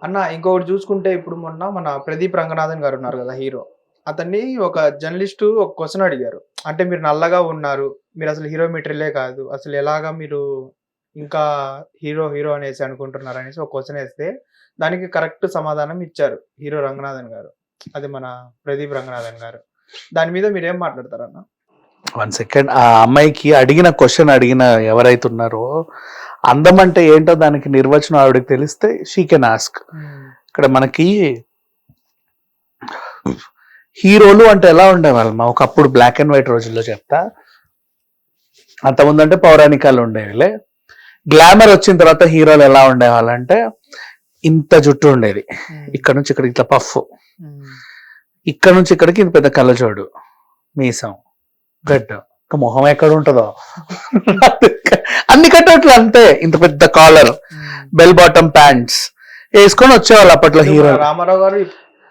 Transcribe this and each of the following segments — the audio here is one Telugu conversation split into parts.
అన్న ఇంకొకటి చూసుకుంటే ఇప్పుడు మొన్న మన ప్రదీప్ రంగనాథన్ గారు ఉన్నారు కదా హీరో. అతన్ని ఒక జర్నలిస్టు ఒక క్వెషన్ అడిగారు. అంటే మీరు నల్లగా ఉన్నారు. మీరు అసలు హీరో మెటీరియలే కాదు. అసలు ఎలాగా మీరు ఇంకా హీరో హీరో అనేసి అనుకుంటున్నారు అనేసి ఒక క్వెషన్ ఏస్తే దానికి కరెక్ట్ సమాధానం ఇచ్చారు హీరో రంగనాథన్ గారు. అది మన ప్రదీప్ రంగనాథన్ గారు. దాని మీద మీరేం మాట్లాడతారన్న? 1 సెకండ్. ఆ అమ్మాయికి అడిగిన క్వశ్చన్ ఎవరైతే ఉన్నారో అందం అంటే ఏంటో దానికి నిర్వచనం ఆవిడకి తెలిస్తే షీ కెన్ ఆస్క్. ఇక్కడ మనకి హీరోలు అంటే ఎలా ఉండేవాళ్ళం ఒకప్పుడు బ్లాక్ అండ్ వైట్ రోజుల్లో చెప్తా. అంతకుముందు అంటే పౌరాణికాలు ఉండేవిలే. గ్లామర్ వచ్చిన తర్వాత హీరోలు ఎలా ఉండేవాళ్ళంటే ఇంత జుట్టు ఉండేది, ఇక్కడ నుంచి ఇక్కడికి ఇట్లా పఫ్, ఇక్కడ నుంచి ఇక్కడికి ఇంత పెద్ద కళ్ళజోడు, మీసం, గడ్డ, ఇంకా మొహం ఎక్కడ ఉంటుందో అన్ని కట్టట్లు అంతే, ఇంత పెద్ద కాలర్, బెల్ బాటమ్ ప్యాంట్స్ వేసుకొని వచ్చేవాళ్ళు అప్పట్లో హీరో. రామారావు గారు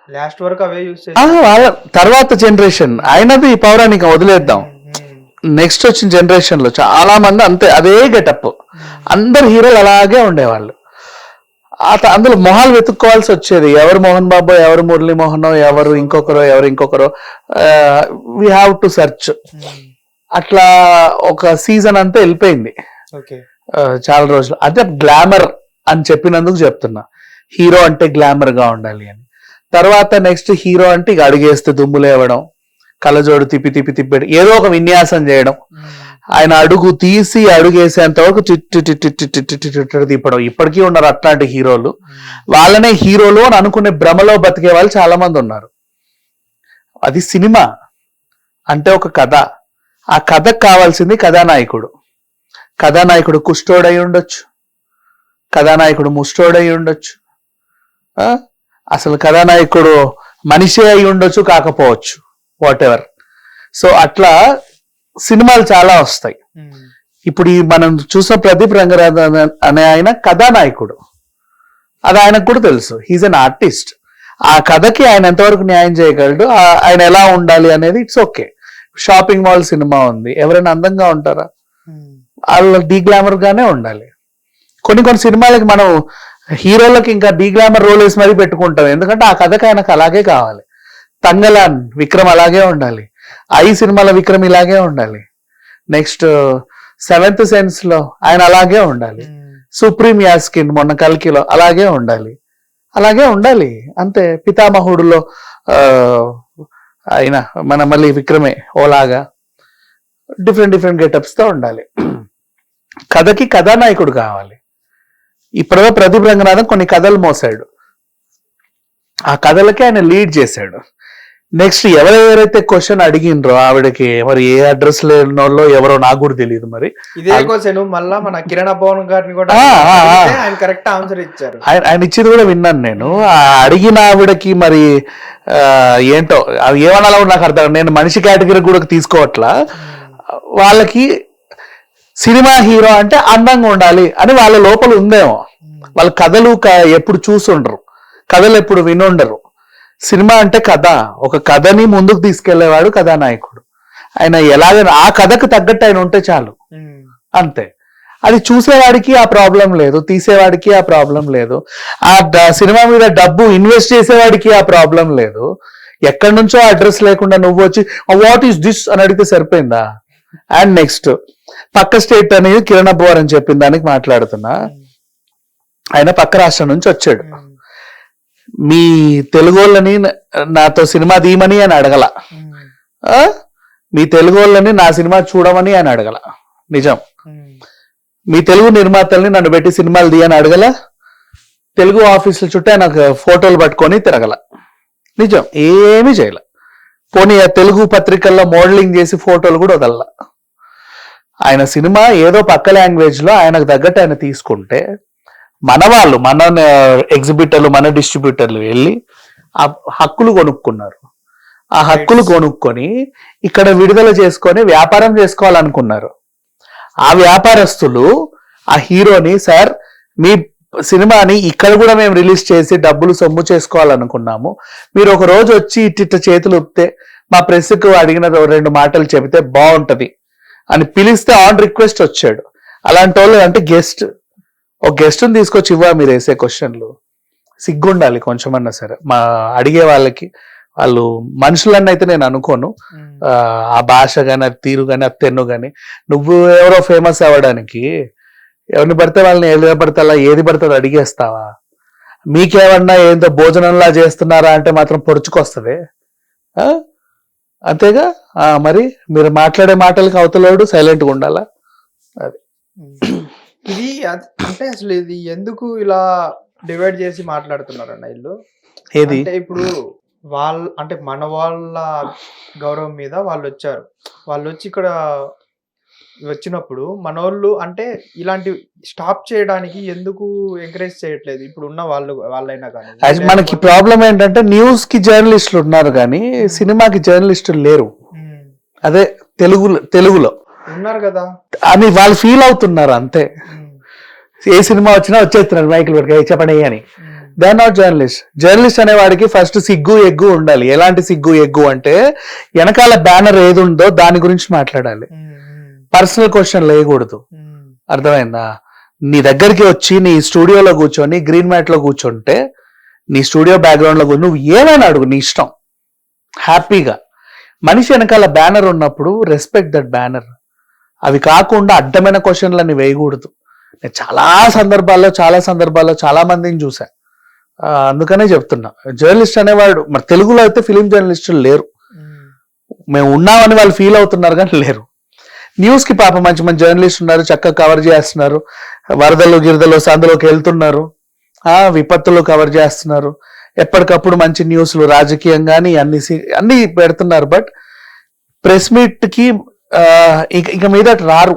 లాస్ట్ వరకు అవే యూస్ వాళ్ళ తర్వాత జనరేషన్ ఆయనది పౌరాణికం వదిలేద్దాం. నెక్స్ట్ వచ్చిన జనరేషన్ లో చాలా మంది అంతే, అదే గెటప్. అందరు హీరోలు అలాగే ఉండేవాళ్ళు. అందులో మొహాలు వెతుక్కోవాల్సి వచ్చేది. ఎవరు మోహన్ బాబు, ఎవరు మురళీ మోహన్, ఎవరు ఇంకొకరు వీ హ్యావ్ టు సెర్చ్. అట్లా ఒక సీజన్ అంతా వెళ్ళిపోయింది చాలా రోజులు. అదే గ్లామర్ అని చెప్పినందుకు చెప్తున్నా, హీరో అంటే గ్లామర్ గా ఉండాలి అని. తర్వాత నెక్స్ట్ హీరో అంటే ఇక అడుగేస్తే దుమ్ములేవడం, కళ్ళజోడు తిప్పి ఏదో ఒక విన్యాసం చేయడం, ఆయన అడుగు తీసి అడుగేసేంత వరకు తిప్పడం. ఇప్పటికీ ఉన్నారు అట్లాంటి హీరోలు. వాళ్ళనే హీరోలు అని అనుకునే భ్రమలో బతికే వాళ్ళు చాలా మంది ఉన్నారు. అది సినిమా అంటే ఒక కథ. ఆ కథకు కావాల్సింది కథానాయకుడు. కథానాయకుడు కుష్ఠోడై ఉండొచ్చు, కథానాయకుడు ముష్టోడై ఉండొచ్చు, అసలు కథానాయకుడు మనిషి అయి ఉండొచ్చు, కాకపోవచ్చు, వాట్ ఎవర్. సో అట్లా సినిమాలు చాలా వస్తాయి. ఇప్పుడు మనం చూసిన ప్రదీప్ రంగనాథన్ అనే ఆయన కథానాయకుడు, అది ఆయనకు కూడా తెలుసు. He's an artist. ఆ కథకి ఆయన ఎంతవరకు న్యాయం చేయగలడు, ఆయన ఎలా ఉండాలి అనేది it's okay. Shopping mall cinema ఉంది, ఎవరైనా అందంగా ఉంటారా? వాళ్ళు డీగ్లామర్ గానే ఉండాలి. కొన్ని సినిమాలకి మనం హీరోలకి ఇంకా డీగ్లామర్ రోల్ వేసి మరీ పెట్టుకుంటాం, ఎందుకంటే ఆ కథకి ఆయనకు అలాగే కావాలి. తంగలాన్ విక్రమ్ అలాగే ఉండాలి, ఐ సినిమాల విక్రమ్ ఇలాగే ఉండాలి, నెక్స్ట్ సెవెంత్ సెన్స్ లో ఆయన అలాగే ఉండాలి, సుప్రీం యాస్కిన్ మొన్న కల్కిలో అలాగే ఉండాలి అంతే. పితామహుడులో ఆయన మన మళ్ళీ విక్రమే ఓలాగా డిఫరెంట్ గెటప్స్ తో ఉండాలి. కథకి కథానాయకుడు కావాలి. ఇప్పుడు ప్రదీప్ రంగనాథన్ కొన్ని కథలు మోసాడు, ఆ కథలకి ఆయన లీడ్ చేశాడు. నెక్స్ట్ ఎవరెవరైతే క్వశ్చన్ అడిగినరో ఆవిడకి మరి ఏ అడ్రస్ లేనోళ్ళో ఎవరో నాకు కూడా తెలియదు. మరి ఇదే క్వశ్చన్ మళ్ళా మన కిరణ్ భవన్ గారిని కూడా ఆయన కరెక్ట్ ఆన్సర్ ఇచ్చారు. ఆయన ఇచ్చింది కూడా విన్నాను నేను. అడిగిన ఆవిడకి మరి ఏంటో అది ఏమన్నా కూడా నాకు అర్థం. నేను మనిషి కేటగిరీ కూడా తీసుకోవట్లా. వాళ్ళకి సినిమా హీరో అంటే అందంగా ఉండాలి అని వాళ్ళ లోపల ఉందేమో. వాళ్ళ కథలు ఎప్పుడు చూసుండరు, కథలు ఎప్పుడు వినుండరు. సినిమా అంటే కథ, ఒక కథని ముందుకు తీసుకెళ్లేవాడు కథానాయకుడు. ఆయన ఎలాగైనా ఆ కథకు తగ్గట్టు ఆయన ఉంటే చాలు, అంతే. అది చూసేవాడికి ఆ ప్రాబ్లం లేదు, తీసేవాడికి ఆ ప్రాబ్లం లేదు, ఆ సినిమా మీద డబ్బు ఇన్వెస్ట్ చేసేవాడికి ఆ ప్రాబ్లం లేదు. ఎక్కడి నుంచో అడ్రస్ లేకుండా నువ్వు వచ్చి వాట్ ఈస్ దిస్ అని అడిగితే సరిపోయిందా? అండ్ నెక్స్ట్ పక్క స్టేట్ అనేది కిరణ్ అబ్బవర్ అని చెప్పిన దానికి మాట్లాడుతున్నా. ఆయన పక్క రాష్ట్రం నుంచి వచ్చాడు. మీ తెలుగు వాళ్ళని నాతో సినిమా తీయమని అని అడగల, మీ తెలుగు వాళ్ళని నా సినిమా చూడమని అని అడగల, నిజం. మీ తెలుగు నిర్మాతల్ని నన్ను పెట్టి సినిమాలు తీయని అడగల, తెలుగు ఆఫీసుల చుట్టూ నాకు ఫోటోలు పట్టుకొని తిరగల, నిజం. ఏమీ చేయలే. పోనీ ఆ తెలుగు పత్రికల్లో మోడలింగ్ చేసి ఫోటోలు కూడా వదల. ఆయన సినిమా ఏదో పక్క లాంగ్వేజ్ లో ఆయనకు తగ్గట్టు ఆయన తీసుకుంటే మన వాళ్ళు, మన ఎగ్జిబిటర్లు, మన డిస్ట్రిబ్యూటర్లు వెళ్ళి ఆ హక్కులు కొనుక్కున్నారు. ఆ హక్కులు కొనుక్కొని ఇక్కడ విడుదల చేసుకొని వ్యాపారం చేసుకోవాలనుకున్నారు. ఆ వ్యాపారస్తులు ఆ హీరోని, సార్ మీ సినిమాని ఇక్కడ కూడా మేము రిలీజ్ చేసి డబ్బులు సొమ్ము చేసుకోవాలనుకున్నాము, మీరు ఒక రోజు వచ్చి ఇట్ట చేతులు ఊపితే మా ప్రెస్కు అడిగిన 2 మాటలు చెబితే బాగుంటది అని పిలిస్తే ఆన్ రిక్వెస్ట్ వచ్చాడు. అలాంటి వాళ్ళు అంటే గెస్ట్, ఒక గెస్ట్ని తీసుకొచ్చి ఇవ్వ మీరు వేసే క్వశ్చన్లు. సిగ్గుండాలి కొంచెమన్నా సరే. మా అడిగే వాళ్ళకి, వాళ్ళు మనుషులన్నీ అయితే నేను అనుకోను. ఆ భాష కానీ, అది తీరు కానీ, అది తెన్ను కానీ. నువ్వు ఎవరో ఫేమస్ అవ్వడానికి ఎవరిని పడితే వాళ్ళని ఏది పడితే అలా ఏది పడితే అది అడిగేస్తావా? మీకేమన్నా ఏందో భోజనంలా చేస్తున్నారా అంటే మాత్రం పొడుచుకొస్తుంది. అంతేగా. మరి మీరు మాట్లాడే మాటలకి అవతలోడు సైలెంట్గా ఉండాలా? అది ఇది అంటే అసలు ఇది ఎందుకు ఇలా డివైడ్ చేసి మాట్లాడుతున్నారన్న వీళ్ళు? ఏది అంటే ఇప్పుడు వాళ్ళు అంటే మన వాళ్ళ గౌరవం మీద వాళ్ళు వచ్చారు. వాళ్ళు వచ్చి ఇక్కడ వచ్చినప్పుడు మనోళ్ళు అంటే ఇలాంటి స్టాప్ చేయడానికి ఎందుకు ఎంకరేజ్ చేయట్లేదు? ఇప్పుడు ఉన్న వాళ్ళైనా కానీ. మనకి ప్రాబ్లం ఏంటంటే న్యూస్ కి జర్నలిస్టులు ఉన్నారు కానీ సినిమాకి జర్నలిస్టులు లేరు. అదే తెలుగులో ఉన్నారు కదా అని వాళ్ళు ఫీల్ అవుతున్నారు అంతే. ఏ సినిమా వచ్చినా వచ్చేస్తున్నారు మైకులు పెట్టుకు చెప్పండి అని. They are not journalist. Journalist అనేవాడికి ఫస్ట్ సిగ్గు ఎగ్గు ఉండాలి. ఎలాంటి సిగ్గు ఎగ్గు అంటే వెనకాల బ్యానర్ ఏది ఉందో దాని గురించి మాట్లాడాలి. పర్సనల్ క్వశ్చన్ లేకూడదు. అర్థమైందా? నీ దగ్గరికి వచ్చి నీ స్టూడియోలో కూర్చొని గ్రీన్ మ్యాట్ లో కూర్చుంటే నీ స్టూడియో బ్యాక్గ్రౌండ్ లో నువ్వు ఏమైనా అడుగు, నీ ఇష్టం, హ్యాపీగా. మనిషి వెనకాల బ్యానర్ ఉన్నప్పుడు రెస్పెక్ట్ దట్ బ్యానర్. అవి కాకుండా అడ్డమైన క్వశ్చన్లని వేయకూడదు. నేను చాలా సందర్భాల్లో చాలా మందిని చూసా. అందుకనే చెప్తున్నా, జర్నలిస్ట్ అనేవాడు మరి తెలుగులో అయితే ఫిలిం జర్నలిస్టులు లేరు. మేము ఉన్నామని వాళ్ళు ఫీల్ అవుతున్నారు కానీ లేరు. న్యూస్ కి పాప మంచి మంచి జర్నలిస్ట్ ఉన్నారు, చక్కగా కవర్ చేస్తున్నారు. వరదలు గిరదలు అందులోకి వెళ్తున్నారు, విపత్తులు కవర్ చేస్తున్నారు. ఎప్పటికప్పుడు మంచి న్యూస్లు రాజకీయం కానీ అన్ని పెడుతున్నారు. బట్ ప్రెస్ మీట్ కి ఇక మీద రారు,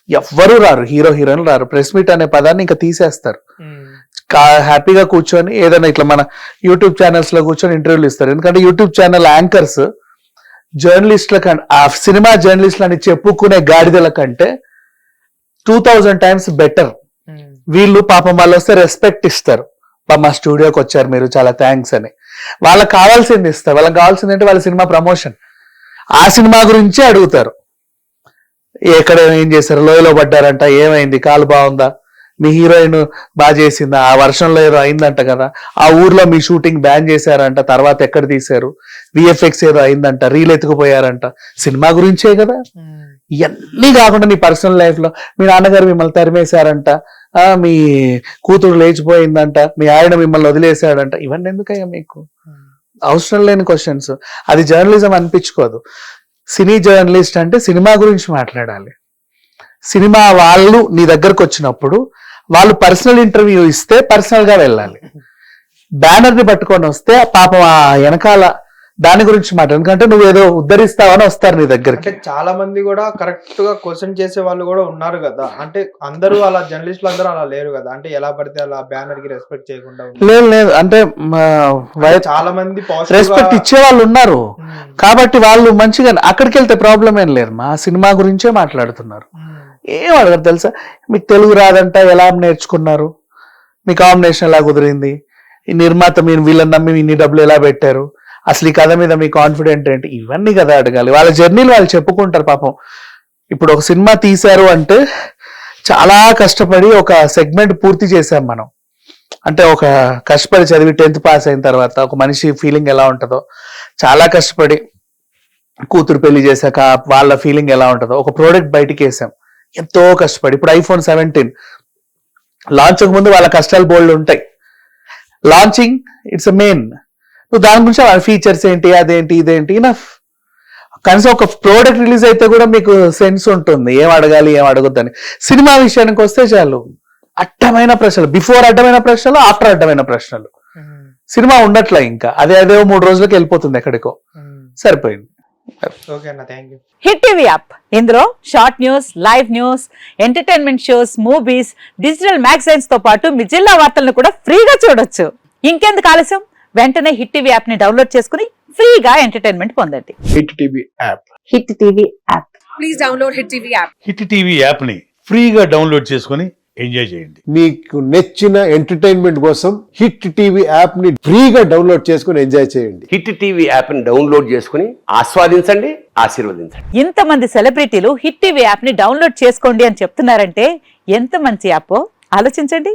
ఎవ్వరూ రారు. హీరోయిన్లు రారు. ప్రెస్ మీట్ అనే పదాన్ని ఇంకా తీసేస్తారు. హ్యాపీగా కూర్చొని ఏదైనా ఇట్లా మన యూట్యూబ్ ఛానల్స్ లో కూర్చొని ఇంటర్వ్యూలు ఇస్తారు. ఎందుకంటే యూట్యూబ్ ఛానల్ యాంకర్స్ జర్నలిస్టుల కంటే, ఆ సినిమా జర్నలిస్టులు అని చెప్పుకునే గాడిదల కంటే 2000 times బెటర్. వీళ్ళు పాపం వాళ్ళు వస్తే రెస్పెక్ట్ ఇస్తారు. మా స్టూడియోకి వచ్చారు మీరు, చాలా థ్యాంక్స్ అని. వాళ్ళకి కావాల్సింది ఇస్తారు. వాళ్ళకి కావాల్సింది అంటే వాళ్ళ సినిమా ప్రమోషన్. ఆ సినిమా గురించే అడుగుతారు. ఎక్కడ ఏం చేశారు, లోయలో పడ్డారంట, ఏమైంది, కాలు బాగుందా, మీ హీరోయిన్ బాగా చేసిందా, ఆ వర్షంలో ఏదో అయిందంట కదా, ఆ ఊర్లో మీ షూటింగ్ బ్యాన్ చేశారంట, తర్వాత ఎక్కడ తీశారు, విఎఫ్ఎక్స్ ఏదో అయిందంట, రీల్ ఎత్తుకుపోయారంట. సినిమా గురించే కదా. ఇవన్నీ కాకుండా నీ పర్సనల్ లైఫ్ లో మీ నాన్నగారు మిమ్మల్ని తరిమేశారంట, మీ కూతురు లేచిపోయిందంట, మీ ఆయన మిమ్మల్ని వదిలేశాడంట, ఇవన్నీ ఎందుకయ్యా మీకు? అవసరం లేని క్వశ్చన్స్. అది జర్నలిజం అనిపించుకోదు. సినీ జర్నలిస్ట్ అంటే సినిమా గురించి మాట్లాడాలి. సినిమా వాళ్ళు నీ దగ్గరకు వచ్చినప్పుడు వాళ్ళు పర్సనల్ ఇంటర్వ్యూ ఇస్తే పర్సనల్ గా వెళ్ళాలి. బ్యానర్ ని పట్టుకొని వస్తే పాపం ఆ వెనకాల దాని గురించి మాట. ఎందుకంటే నువ్వు ఏదో ఉద్ధరిస్తావని వస్తారు నీ దగ్గరికి. అంటే చాలా మంది కూడా కరెక్ట్ గా క్వశ్చన్ చేసే వాళ్ళు కూడా ఉన్నారు కదా. అంటే అందరూ అలా జర్నలిస్టులు అందరూ అలా లేరు కదా. అంటే ఎలా పడితే అలా బ్యానర్ కి రెస్పెక్ట్ చేయకుండా లేదు. అంటే చాలా మంది రెస్పెక్ట్ ఇచ్చే వాళ్ళు ఉన్నారు. కాబట్టి వాళ్ళు మంచిగా అక్కడికి వెళ్తే ప్రాబ్లం ఏం లేదు. మా సినిమా గురించే మాట్లాడుతున్నారు. ఏం అడగరు తెలుసా, మీకు తెలుగు రాదంట, ఎలా నేర్చుకున్నారు, మీ కాంబినేషన్ ఎలా కుదిరింది, ఈ నిర్మాత మీరు వీళ్ళని నమ్మి ఇన్ని డబ్బులు ఎలా పెట్టారు, అసలు ఈ కథ మీద మీ కాన్ఫిడెంట్ ఏంటి, ఇవన్నీ కదా అడగాలి. వాళ్ళ జర్నీలు వాళ్ళు చెప్పుకుంటారు. పాపం ఇప్పుడు ఒక సినిమా తీశారు అంటే చాలా కష్టపడి ఒక సెగ్మెంట్ పూర్తి చేసాం మనం. అంటే ఒక కష్టపడి చదివి 10th పాస్ అయిన తర్వాత ఒక మనిషి ఫీలింగ్ ఎలా ఉంటుందో, చాలా కష్టపడి కూతురు పెళ్లి చేశాక వాళ్ళ ఫీలింగ్ ఎలా ఉంటుందో, ఒక ప్రోడక్ట్ బయటికి వేసాం ఎంతో కష్టపడి. ఇప్పుడు iPhone 17 లాంచ్ ముందు వాళ్ళ కష్టాలు బోల్డ్ ఉంటాయి. Launching it's main. నువ్వు దాని గురించి వాళ్ళ ఫీచర్స్ ఏంటి, అదేంటి, ఇదేంటి, ఇనఫ్. కనీసం ఒక ప్రోడక్ట్ రిలీజ్ అయితే కూడా మీకు సెన్స్ ఉంటుంది, ఏం అడగాలి ఏం అడగొద్దని. సినిమా విషయానికి వస్తే చాలు, అడ్డమైన ప్రశ్నలు, బిఫోర్ అడ్డమైన ప్రశ్నలు, ఆఫ్టర్ అడ్డమైన ప్రశ్నలు. సినిమా ఉండట్లే ఇంకా, అదే 3 రోజులకి వెళ్ళిపోతుంది ఎక్కడికో. సరిపోయింది. హిట్ టీవీ యాప్, ఇందులో short news, live news, entertainment shows, movies, digital magazines తో పాటు మీ జిల్లా వార్తలను కూడా ఫ్రీగా చూడొచ్చు. ఇంకెందుకు ఆలస్యం, వెంటనే హిట్ టీవీ యాప్ ని డౌన్లోడ్ చేసుకుని ఫ్రీగా ఎంటర్టైన్మెంట్ పొందండి. Hit TV app. Hit TV app. Please download hit TV app. Hit TV app ని ఫ్రీగా డౌన్లోడ్ చేసుకొని ఎంజాయ్ చేయండి. మీకు నచ్చిన ఎంటర్టైన్మెంట్ కోసం హిట్ టీవీ యాప్ ని ఫ్రీగా డౌన్లోడ్ చేసుకుని ఎంజాయ్ చేయండి. హిట్ టీవీ యాప్ ని డౌన్లోడ్ చేసుకుని ఆస్వాదించండి, ఆశీర్వదించండి. ఇంతమంది సెలబ్రిటీలు హిట్ టీవీ యాప్ ని డౌన్లోడ్ చేసుకోండి అని చెప్తున్నారంటే ఎంత మంచి యాప్ ఆలోచించండి.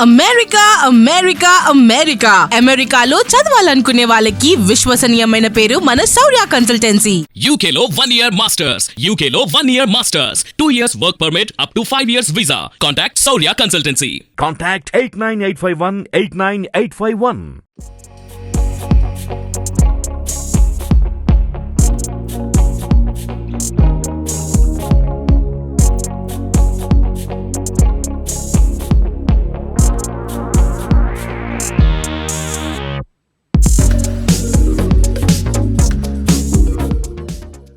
అమెరికా అమెరికా అమెరికా అమెరికాలో చదవాలనుకునే వాళ్ళకి విశ్వసనీయమైన పేరు మన శౌర్య consultancy. UK Law 1 Year Masters. UK Law 1 Year Masters. 2 years work permit up to 5 years visa. Contact Saurya Consultancy. Contact 89851 89851.